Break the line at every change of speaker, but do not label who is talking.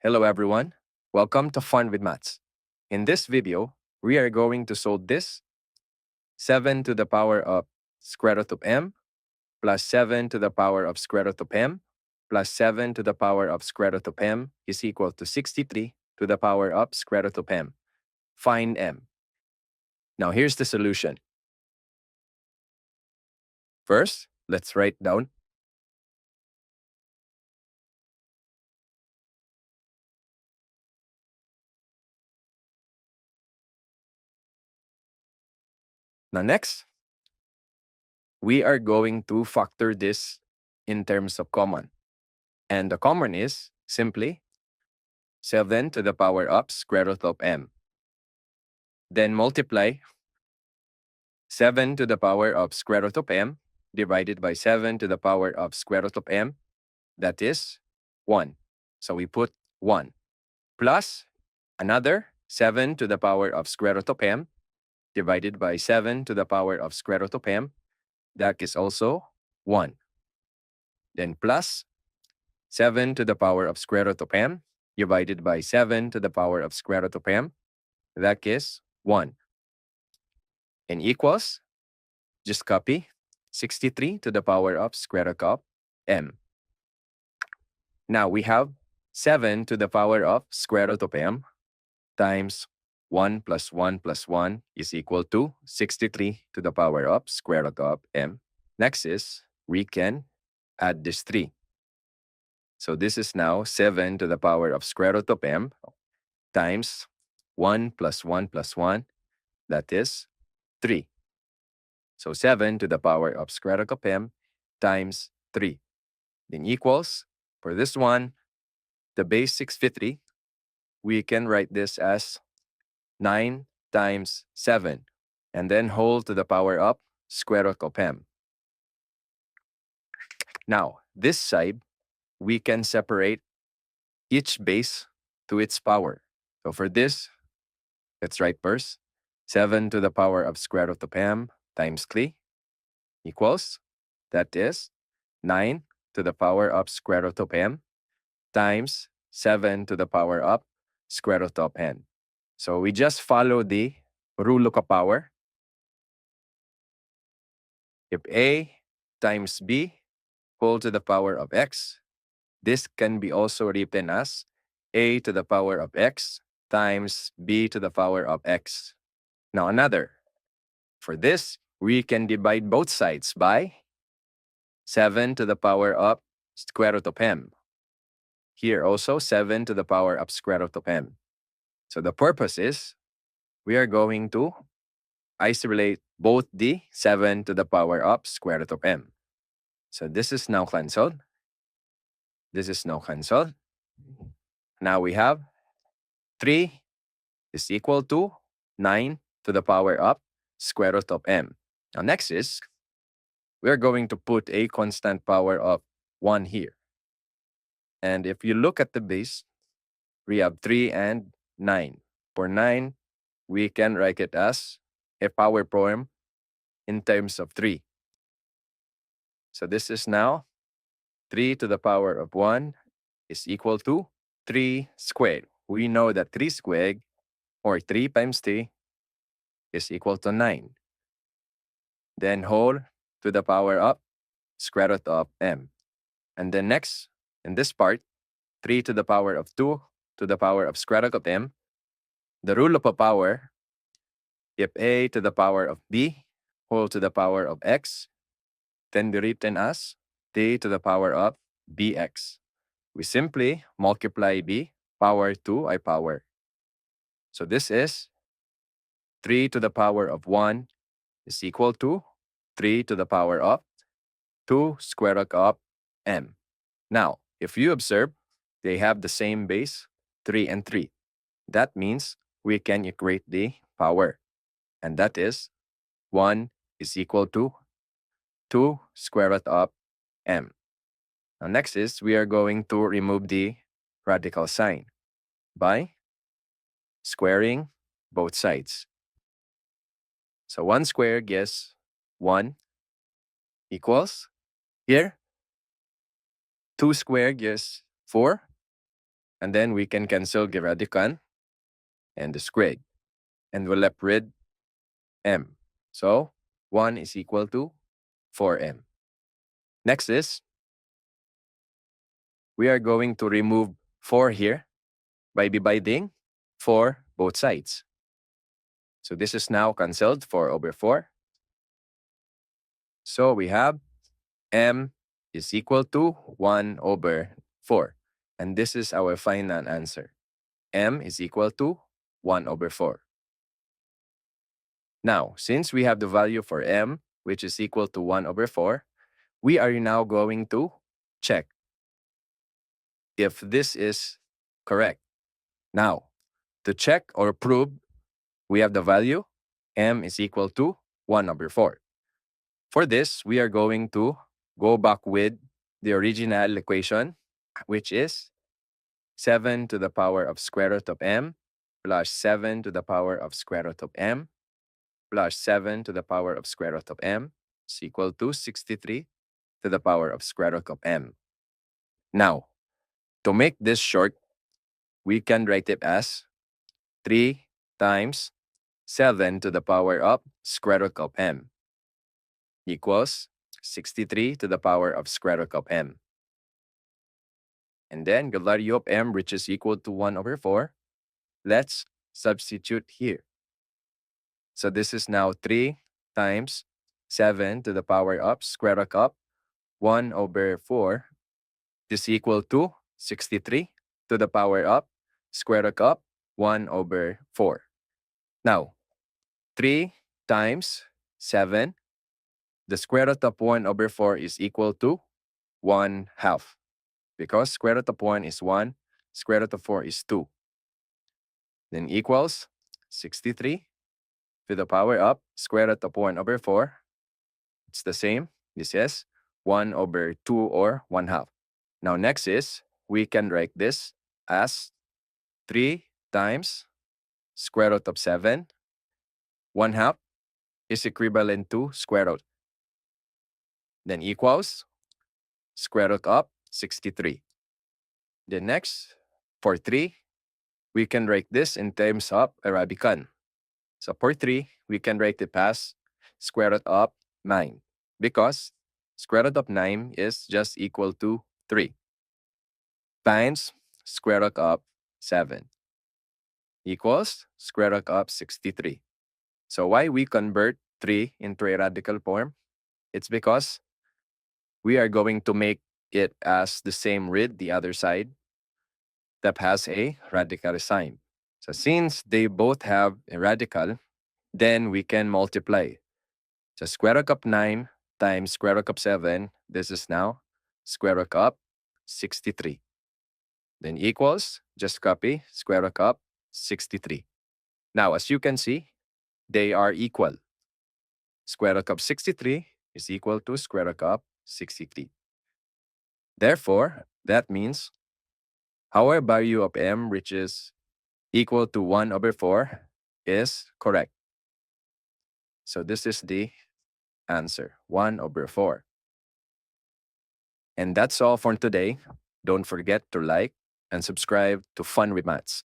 Hello everyone, welcome to Fun with Maths. In this video, we are going to solve this 7 to the power of square root of m plus 7 to the power of square root of m plus 7 to the power of square root of m is equal to 63 to the power of square root of m. Find m. Now here's the solution. First, let's write down now next, we are going to factor this in terms of common. And the common is simply 7 to the power of square root of m. Then multiply 7 to the power of square root of m divided by 7 to the power of square root of m, that is 1. So we put 1 plus another 7 to the power of square root of m divided by 7 to the power of square root of m, that is also 1. Then plus 7 to the power of square root of m divided by 7 to the power of square root of m, that is 1. And equals, just copy, 63 to the power of square root of m. Now we have 7 to the power of square root of m times 1 plus 1 plus 1 is equal to 63 to the power of square root of m. Next is, we can add this 3. So this is now 7 to the power of square root of m times 1 plus 1 plus 1, that is 3. So 7 to the power of square root of m times 3. Then equals, for this one, the base 650, we can write this as 9 times 7, and then whole to the power of square root of m. Now, this side, we can separate each base to its power. So for this, let's write first 7 to the power of square root of m times 3 equals, that is 9 to the power of square root of m times 7 to the power of square root of n. So we just follow the rule of a power. If a times b whole to the power of x, this can be also written as a to the power of x times b to the power of x. Now another. For this, we can divide both sides by 7 to the power of square root of m. Here also 7 to the power of square root of m. So the purpose is, we are going to isolate both the 7 to the power of square root of m. So this is now cancelled. This is now cancelled. Now we have 3 is equal to 9 to the power of square root of m. Now next is, we are going to put a constant power of 1 here. And if you look at the base, we have 3 and 9. For 9, we can write it as a power form in terms of 3. So this is now 3 to the power of 1 is equal to 3 squared. We know that 3 squared, or 3 times 3, is equal to 9. Then whole to the power of square root of m. And then next, in this part, 3 to the power of 2 to the power of square root of m. The rule of a power, if a to the power of b whole to the power of x, can be written as d to the power of bx. We simply multiply b power to I power. So this is 3 to the power of 1 is equal to 3 to the power of 2 square root of m. Now, if you observe, they have the same base, 3 and 3. That means we can equate the power. And that is 1 is equal to 2 square root of m. Now next is, we are going to remove the radical sign by squaring both sides. So 1 squared gives 1 equals, here, 2 squared gives 4, And then we can cancel the radicand and the squared. And we're left with m. So 1 is equal to 4m. Next is, we are going to remove 4 here by dividing 4 both sides. So this is now cancelled, 4 over 4. So we have m is equal to 1 over 4. And this is our final answer. M is equal to 1 over 4. Now, since we have the value for m, which is equal to 1 over 4, we are now going to check if this is correct. Now, to check or prove we have the value, m is equal to 1 over 4. For this, we are going to go back with the original equation, which is 7 to the power of square root of m plus 7 to the power of square root of m plus 7 to the power of square root of m is equal to 63 to the power of square root of m. Now, to make this short, we can write it as 3 times 7 to the power of square root of m equals 63 to the power of square root of m. And then the value of m, which is equal to 1 over 4, let's substitute here. So this is now 3 times 7 to the power of square root of 1 over 4 is equal to 63 to the power of square root of 1 over 4. Now, 3 times 7, the square root of 1 over 4 is equal to 1 half. Because square root of 1 is 1, square root of 4 is 2. Then equals 63 to the power of square root of 1 over 4. It's the same. This is 1 over 2 or 1 half. Now next is, we can write this as 3 times square root of 7. 1 half is equivalent to square root. Then equals square root of 63. Then next, for 3, we can write this in terms of a radicand. So for 3, we can write it as square root of 9 because square root of 9 is just equal to 3 times square root of 7 equals square root of 63. So why we convert 3 into a radical form? It's because we are going to make it as the same with the other side that has a radical sign. So since they both have a radical, then we can multiply. So square root of 9 times square root of 7, this is now square root of 63. Then equals, just copy square root of 63. Now, as you can see, they are equal. Square root of 63 is equal to square root of 63. Therefore, that means our value of m, which is equal to 1 over 4, is correct. So this is the answer, 1 over 4. And that's all for today. Don't forget to like and subscribe to Fun with Maths.